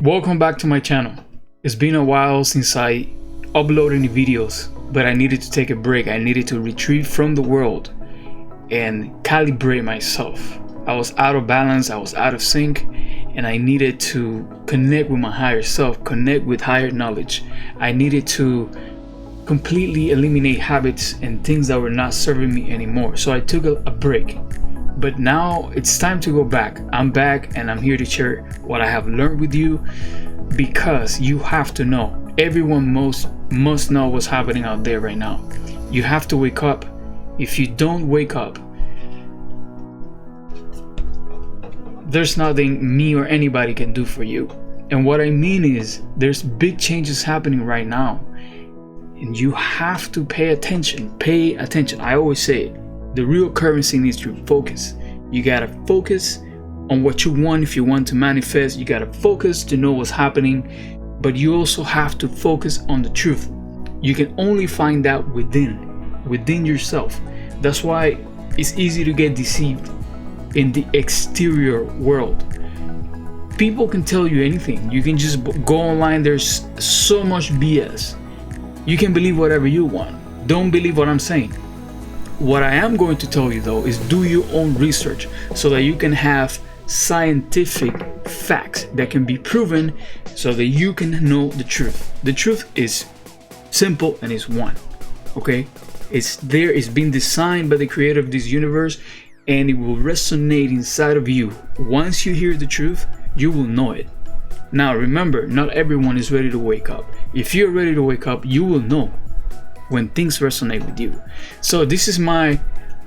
Welcome back to my channel. It's been a while since I uploaded any videos, but I needed to take a break. I needed to retreat from the world and calibrate myself. I was out of balance, I was out of sync, and I needed to connect with my higher self, connect with higher knowledge. I needed to completely eliminate habits and things that were not serving me anymore. So I took a break. But now it's time to go back. I'm back and I'm here to share what I have learned with you, because you have to know. Everyone must know what's happening out there right now. You have to wake up. If you don't wake up, there's nothing me or anybody can do for you. And what I mean is, there's big changes happening right now, and you have to pay attention. Pay attention. I always say it. The real currency needs your focus. You gotta focus on what you want. If you want to manifest, you gotta focus to know what's happening, but you also have to focus on the truth. You can only find that within yourself. That's why it's easy to get deceived in the exterior world. People can tell you anything. You can just go online. There's so much BS. You can believe whatever you want. Don't believe what I'm saying. What I am going to tell you though is do your own research so that you can have scientific facts that can be proven, so that you can know the truth. The truth is simple and is one. Okay? It's there, it's been designed by the creator of this universe, and it will resonate inside of you. Once you hear the truth, you will know it. Now remember, not everyone is ready to wake up. If you're ready to wake up, you will know when things resonate with you. So this is my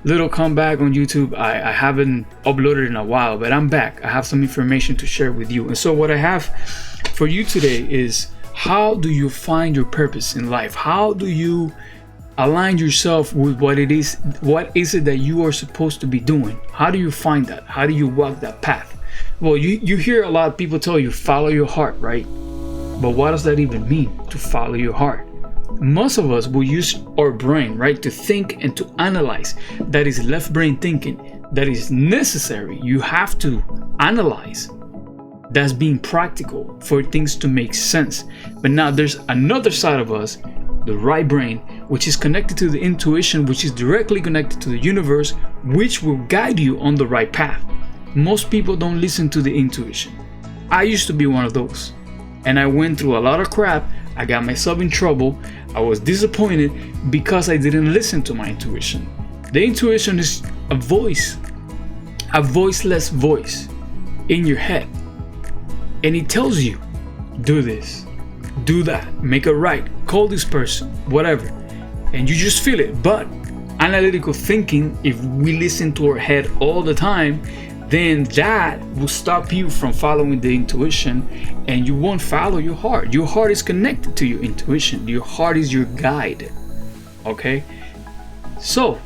little comeback on YouTube. I haven't uploaded in a while, but I'm back. I have some information to share with you. And so what I have for you today is, how do you find your purpose in life? How do you align yourself with what it is? What is it that you are supposed to be doing? How do you find that? How do you walk that path? Well, you hear a lot of people tell you follow your heart, right? But what does that even mean, to follow your heart? Most of us will use our brain, right, to think and to analyze. That is left brain thinking. That is necessary. You have to analyze. That's being practical for things to make sense. But now there's another side of us, the right brain, which is connected to the intuition, which is directly connected to the universe, which will guide you on the right path. Most people don't listen to the intuition. I used to be one of those, and I went through a lot of crap. I got myself in trouble. I was disappointed because I didn't listen to my intuition. The intuition is a voice, a voiceless voice in your head, and it tells you, do this, do that, make a right, call this person, whatever, and you just feel it. But analytical thinking, if we listen to our head all the time, then that will stop you from following the intuition, and you won't follow your heart. Your heart is connected to your intuition. Your heart is your guide. Okay? So,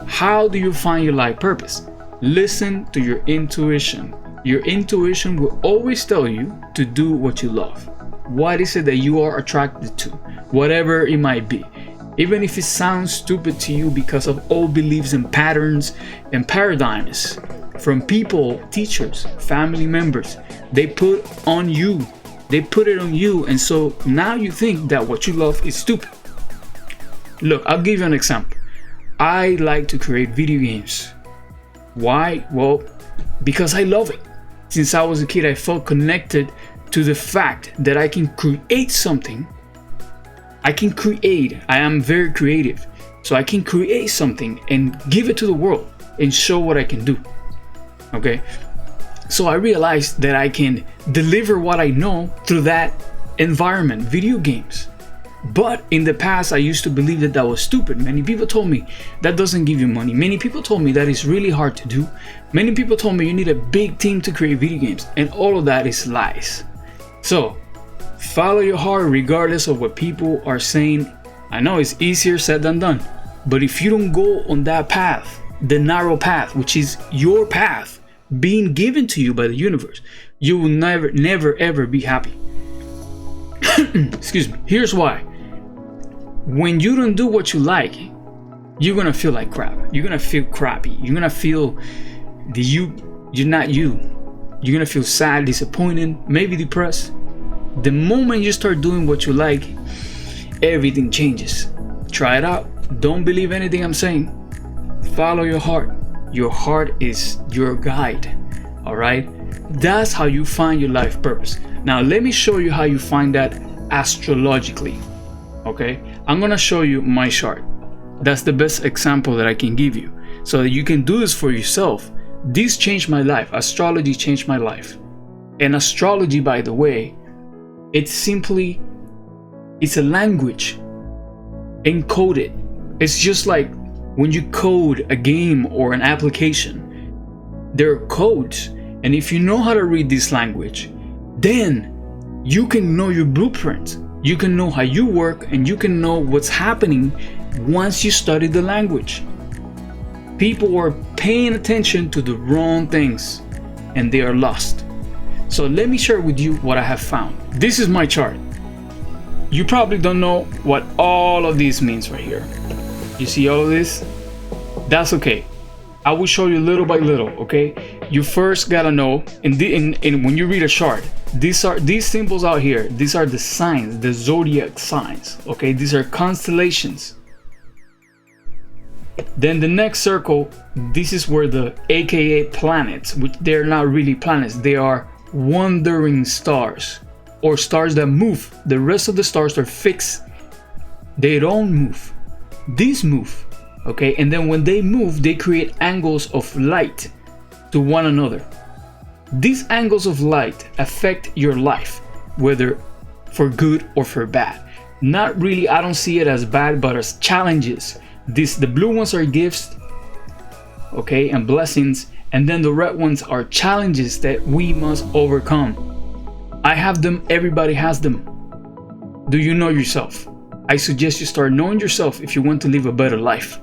how do you find your life purpose? Listen to your intuition. Your intuition will always tell you to do what you love. What is it that you are attracted to? Whatever it might be. Even if it sounds stupid to you because of old beliefs and patterns and paradigms from people, teachers, family members, they put it on you, and so now you think that what you love is stupid. Look, I'll give you an example. I like to create video games. Why? Well, because I love it. Since I was a kid, I felt connected to the fact that I can create something. I am very creative, so I can create something and give it to the world and show what I can do. Okay, so I realized that I can deliver what I know through that environment, video games. But in the past, I used to believe that was stupid. Many people told me that doesn't give you money. Many people told me that it's really hard to do. Many people told me you need a big team to create video games, and all of that is lies. So follow your heart regardless of what people are saying. I know it's easier said than done, but if you don't go on that path, the narrow path, which is your path being given to you by the universe, you will never ever be happy. Excuse me. Here's why. When you don't do what you like, you're gonna feel like crap. You're gonna feel crappy. You're gonna feel you're not you. You're gonna feel sad, disappointed, maybe depressed. The moment you start doing what you like, everything changes. Try it out. Don't believe anything I'm saying. Follow your heart. Your heart is your guide. All right? That's how you find your life purpose. Now, let me show you how you find that astrologically. Okay? I'm going to show you my chart. That's the best example that I can give you so that you can do this for yourself. This changed my life. Astrology changed my life. And astrology, by the way, it's a language encoded. It's just like when you code a game or an application, there are codes. And if you know how to read this language, then you can know your blueprint. You can know how you work, and you can know what's happening once you study the language. People are paying attention to the wrong things and they are lost. So let me share with you what I have found. This is my chart. You probably don't know what all of this means right here. You see all of this? That's okay. I will show you little by little, okay? You first gotta know, and when you read a chart, these symbols out here, these are the signs, the zodiac signs, okay? These are constellations. Then the next circle, this is where the AKA planets, which they're not really planets, they are wandering stars, or stars that move. The rest of the stars are fixed. They don't move. These move, okay? And then when they move, they create angles of light to one another. These angles of light affect your life, whether for good or for bad. Not really, I don't see it as bad, but as challenges. The blue ones are gifts, okay, and blessings, and then the red ones are challenges that we must overcome. I have them, everybody has them. Do you know yourself? I suggest you start knowing yourself if you want to live a better life.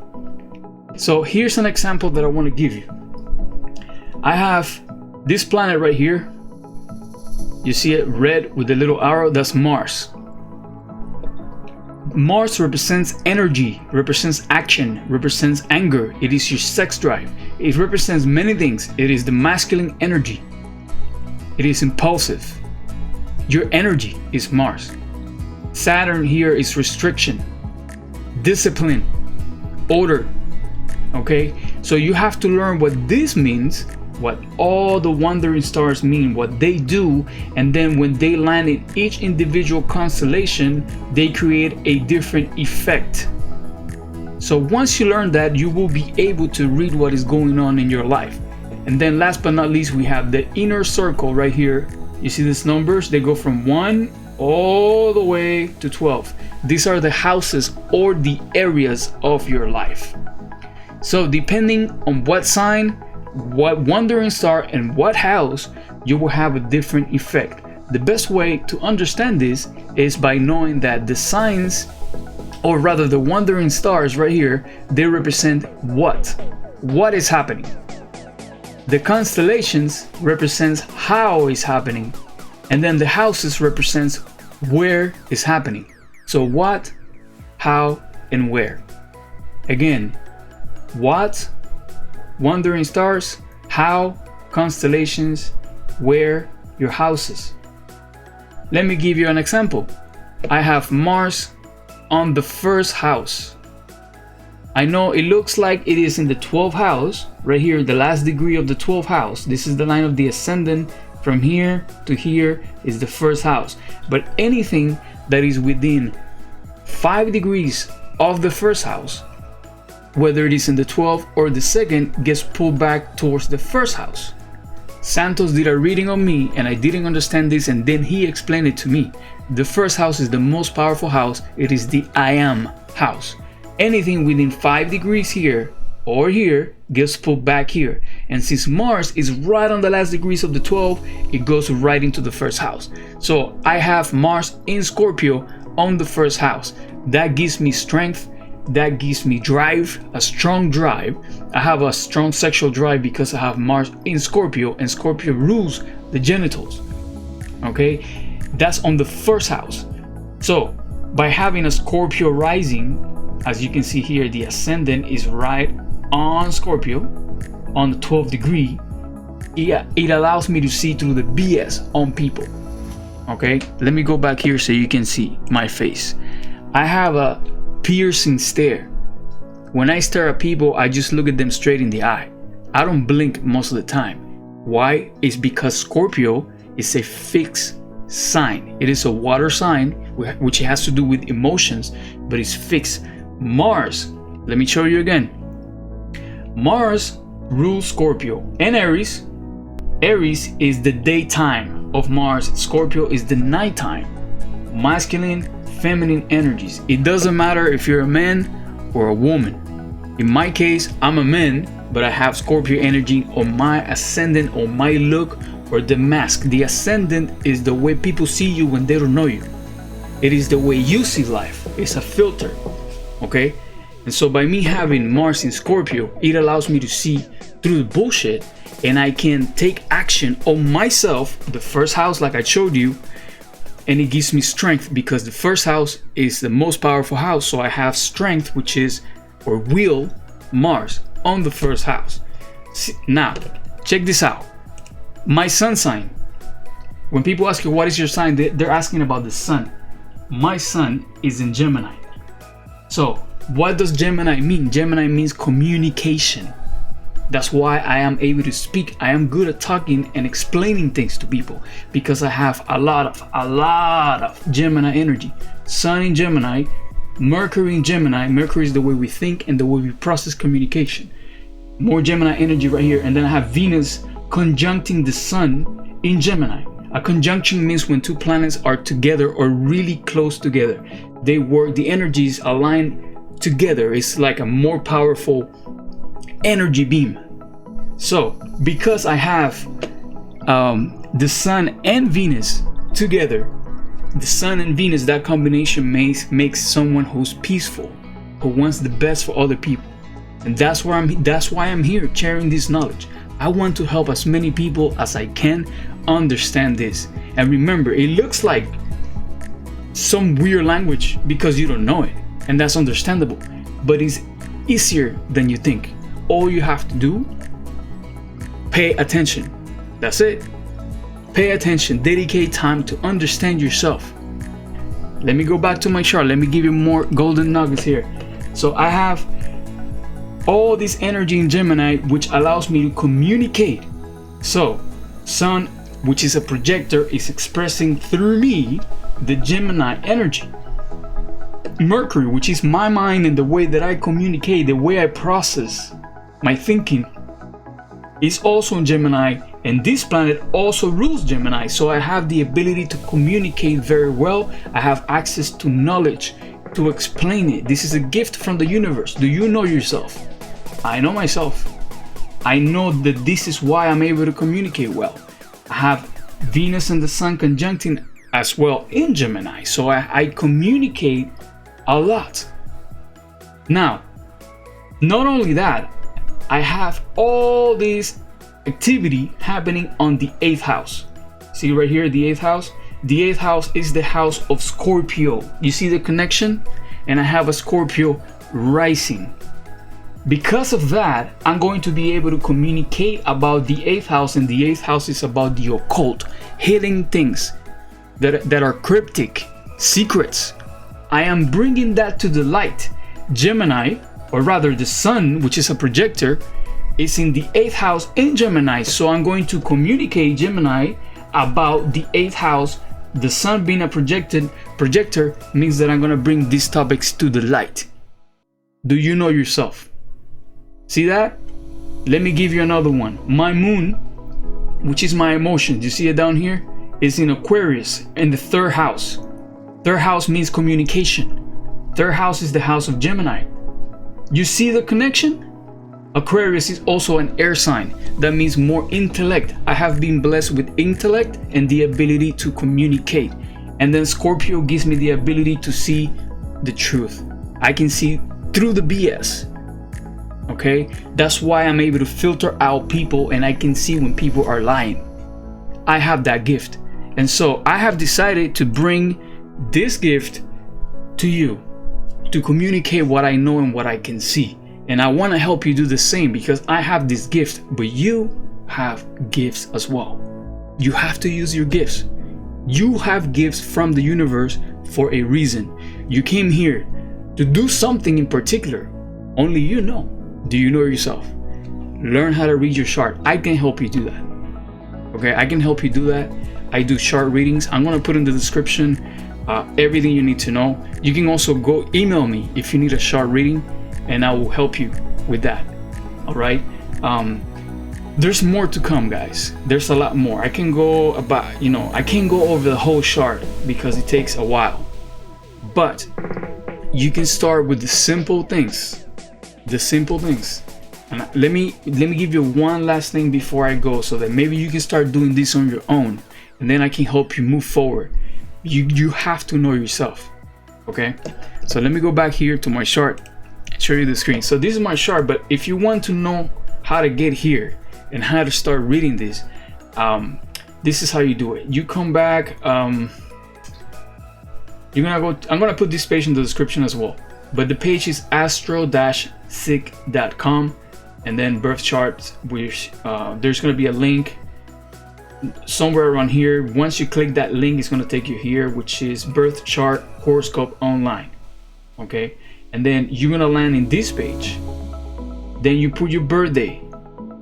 So here's an example that I want to give you. I have this planet right here. You see it red with the little arrow? That's Mars. Mars represents energy, represents action, represents anger. It is your sex drive. It represents many things. It is the masculine energy. It is impulsive. Your energy is Mars. Saturn here is restriction, discipline, order. Okay, so you have to learn what this means, what all the wandering stars mean, what they do, and then when they land in each individual constellation, they create a different effect. So once you learn that, you will be able to read what is going on in your life. And then last but not least, we have the inner circle right here. You see these numbers? They go from 1 all the way to 12. These are the houses or the areas of your life. So depending on what sign, what wandering star, and what house, you will have a different effect. The best way to understand this is by knowing that the signs, or rather the wandering stars right here, they represent what is happening. The constellations represents how it's happening, and then the houses represents where it's happening. So what, how, and where. Again, what, wandering stars, how, constellations, where, your houses. Let me give you an example. I have Mars on the first house. I know it looks like it is in the 12th house, right here, the last degree of the 12th house. This is the line of the ascendant. From here to here is the first house. But anything that is within 5 degrees of the first house, whether it is in the 12th or the second, gets pulled back towards the first house. Santos did a reading on me and I didn't understand this, and then he explained it to me. The first house is the most powerful house. It is the I am house. Anything within 5 degrees here or here gets pulled back here. And since Mars is right on the last degrees of the 12, it goes right into the first house. So I have Mars in Scorpio on the first house. That gives me strength. That gives me drive, a strong drive. I have a strong sexual drive because I have Mars in Scorpio, and Scorpio rules the genitals. Okay, that's on the first house. So by having a Scorpio rising, as you can see here, the ascendant is right on Scorpio on the 12th degree. It allows me to see through the BS on people. Okay, let me go back here so you can see my face. I have a piercing stare. When I stare at people, I just look at them straight in the eye. I don't blink most of the time. Why? It's because Scorpio is a fixed sign. It is a water sign, which has to do with emotions, but it's fixed. Mars, let me show you again. Mars rules Scorpio and Aries. Aries is the daytime of Mars. Scorpio is the nighttime. Masculine, feminine energies. It doesn't matter if you're a man or a woman. In my case, I'm a man, but I have Scorpio energy on my ascendant, on my look, or the mask. The ascendant is the way people see you when they don't know you. It is the way you see life. It's a filter, okay? And so by me having Mars in Scorpio, it allows me to see through the bullshit, and I can take action on myself, the first house like I showed you, and it gives me strength because the first house is the most powerful house. So I have strength, which is, or will, Mars on the first house. Now, check this out. My sun sign. When people ask you what is your sign, they're asking about the sun. My sun is in Gemini. So what does Gemini mean? Gemini means communication. That's why I am able to speak. I am good at talking and explaining things to people because I have a lot of Gemini energy. Sun in Gemini, Mercury in Gemini. Mercury is the way we think and the way we process communication. More Gemini energy right here. And then I have Venus conjuncting the sun in Gemini. A conjunction means when two planets are together or really close together. They work, the energies align together. It's like a more powerful energy beam. So because I have the sun and Venus together, the sun and Venus, that combination makes someone who's peaceful, who wants the best for other people. And that's why I'm here sharing this knowledge. I want to help as many people as I can understand this. And remember, it looks like some weird language because you don't know it, and that's understandable, but it's easier than you think. All you have to do, pay attention. That's it. Pay attention, dedicate time to understand yourself. Let me go back to my chart. Let me give you more golden nuggets here. So I have all this energy in Gemini, which allows me to communicate. So Sun, which is a projector, is expressing through me the Gemini energy. Mercury, which is my mind and the way that I communicate, the way I process my thinking, is also in Gemini, and this planet also rules Gemini. So I have the ability to communicate very well. I have access to knowledge to explain it. This is a gift from the universe. Do you know yourself? I know myself. I know that this is why I'm able to communicate well. I have Venus and the Sun conjuncting as well in Gemini, so I communicate a lot. Now, not only that, I have all this activity happening on the 8th house. See right here, the 8th house? The 8th house is the house of Scorpio. You see the connection? And I have a Scorpio rising. Because of that, I'm going to be able to communicate about the 8th house, and the 8th house is about the occult, hidden things that are cryptic, secrets. I am bringing that to the light. Gemini, or rather the Sun, which is a projector, is in the 8th house in Gemini. So I'm going to communicate Gemini about the 8th house. The Sun being a projector means that I'm going to bring these topics to the light. Do you know yourself? See that? Let me give you another one. My moon, which is my emotions, you see it down here, is in Aquarius in the 3rd house. 3rd house means communication. 3rd house is the house of Gemini. You see the connection? Aquarius is also an air sign. That means more intellect. I have been blessed with intellect and the ability to communicate. And then Scorpio gives me the ability to see the truth. I can see through the BS. Okay? That's why I'm able to filter out people, and I can see when people are lying. I have that gift. And so I have decided to bring this gift to you, to communicate what I know and what I can see. And I want to help you do the same, because I have this gift, but you have gifts as well. You have to use your gifts. You have gifts from the universe for a reason. You came here to do something in particular. Only you know. Do you know yourself? Learn how to read your chart. I can help you do that. Okay, I can help you do that. I do chart readings. I'm gonna put in the description everything you need to know. You can also go email me if you need a chart reading, and I will help you with that. All right. There's more to come, guys. There's a lot more. I can go about, I can't go over the whole chart because it takes a while. But you can start with the simple things. The simple things. And let me give you one last thing before I go, so that maybe you can start doing this on your own, and then I can help you move forward. You have to know yourself. Okay? So let me go back here to my chart and show you the screen. So this is my chart, but if you want to know how to get here and how to start reading this, this is how you do it. You come back, you're gonna go, I'm gonna put this page in the description as well, but the page is astro-seek.com, and then birth charts, which there's gonna be a link somewhere around here. Once you click that link, it's gonna take you here, which is birth chart horoscope online. Okay, and then you're gonna land in this page. Then you put your birthday,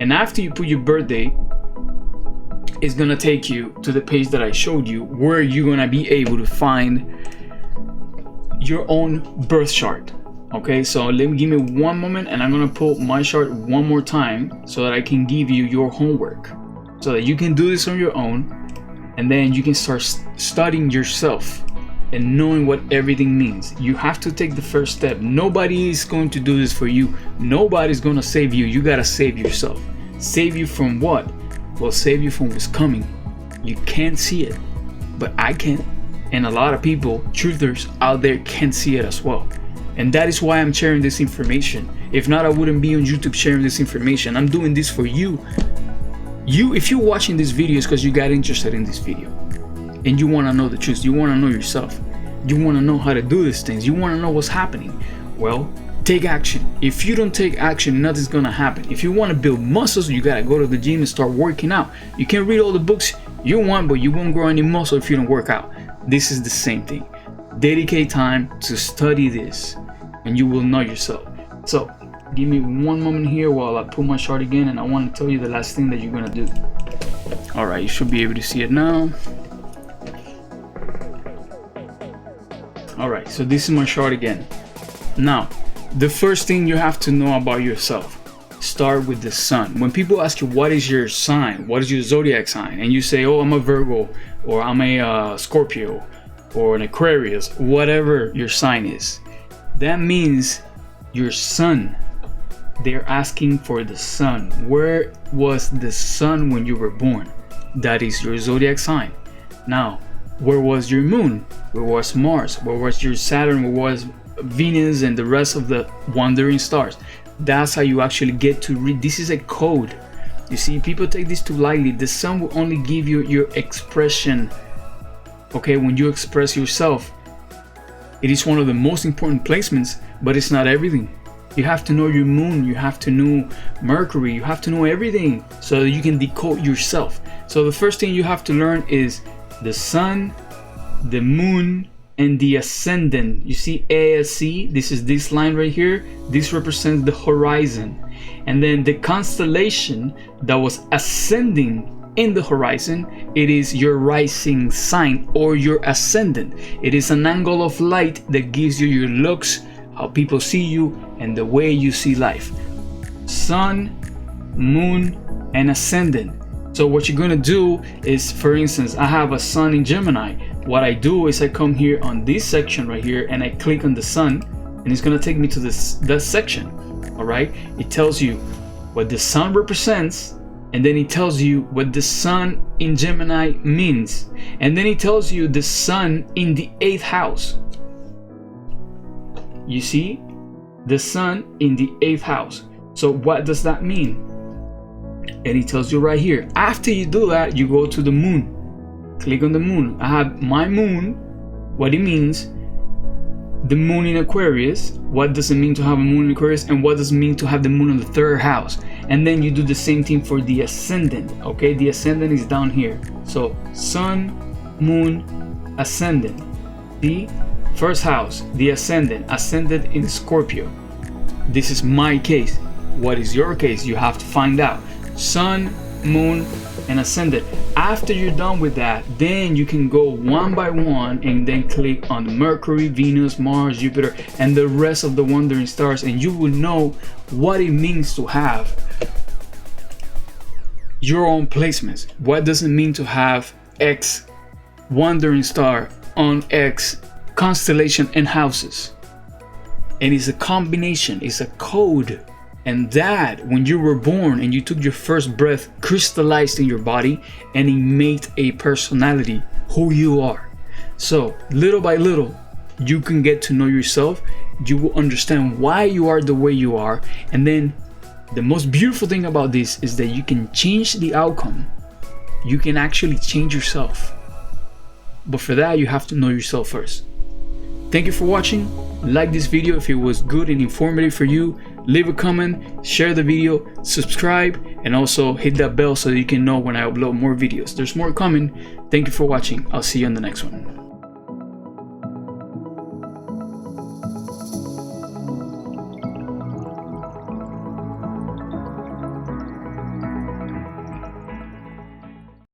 and after you put your birthday, it's gonna take you to the page that I showed you, where you're gonna be able to find your own birth chart. Okay, so give me one moment, and I'm gonna pull my chart one more time so that I can give you your homework, so that you can do this on your own, and then you can start studying yourself and knowing what everything means. You have to take the first step. Nobody is going to do this for you. Nobody's gonna save you. You gotta save yourself. Save you from what? Well, save you from what's coming. You can't see it, but I can, and a lot of people, truthers out there, can see it as well. And that is why I'm sharing this information. If not, I wouldn't be on YouTube sharing this information. I'm doing this for you. If you're watching this video, it's because you got interested in this video and you want to know the truth. You want to know yourself. You want to know how to do these things. You want to know what's happening. Well, take action. If you don't take action, nothing's gonna happen. If you want to build muscles, you gotta go to the gym and start working out. You can read all the books you want, but you won't grow any muscle if you don't work out. This is the same thing. Dedicate time to study this, and you will know yourself. So give me one moment here while I pull my chart again, and I want to tell you the last thing that you're gonna do. All right, you should be able to see it now. All right, so this is my chart again. Now, the first thing you have to know about yourself, start with the sun. When people ask you what is your sign, what is your zodiac sign, and you say, oh, I'm a Virgo, or I'm a Scorpio, or an Aquarius, whatever your sign is, that means your sun. They're asking for the sun. Where was the sun when you were born? That is your zodiac sign. Now, where was your moon? Where was Mars? Where was your Saturn? Where was Venus and the rest of the wandering stars? That's how you actually get to read. This is a code. You see, people take this too lightly. The sun will only give you your expression. Okay, when you express yourself, it is one of the most important placements, but it's not everything. You have to know your moon, you have to know Mercury, you have to know everything so that you can decode yourself. So the first thing you have to learn is the sun, the moon, and the ascendant. You see ASC, this is this line right here. This represents the horizon. And then the constellation that was ascending in the horizon, it is your rising sign or your ascendant. It is an angle of light that gives you your looks, how people see you, and the way you see life. Sun, moon, and ascendant. So what you're gonna do is, for instance, I have a sun in Gemini. What I do is I come here on this section right here and I click on the sun, and it's gonna take me to that section. All right, it tells you what the sun represents, and then it tells you what the sun in Gemini means, and then it tells you the sun in the 8th house. You see, the sun in the 8th house. So what does that mean? And it tells you right here. After you do that, you go to the moon. Click on the moon. I have my moon, what it means, the moon in Aquarius, what does it mean to have a moon in Aquarius, and what does it mean to have the moon in the 3rd house. And then you do the same thing for the ascendant. Okay, the ascendant is down here. So sun, moon, ascendant. The first house, the ascendant in Scorpio. This is my case. What is your case? You have to find out. Sun, moon, and ascendant. After you're done with that, then you can go one by one and then click on Mercury, Venus, Mars, Jupiter, and the rest of the wandering stars, and you will know what it means to have your own placements. What does it mean to have X wandering star on X constellation and houses? And it's a combination, it's a code. And that, when you were born and you took your first breath, crystallized in your body, and it made a personality, who you are. So little by little, you can get to know yourself. You will understand why you are the way you are. And then the most beautiful thing about this is that you can change the outcome. You can actually change yourself. But for that, you have to know yourself first. Thank you for watching. Like this video if it was good and informative for you. Leave a comment, share the video, subscribe, and also hit that bell so that you can know when I upload more videos. There's more coming. Thank you for watching. I'll see you on the next one.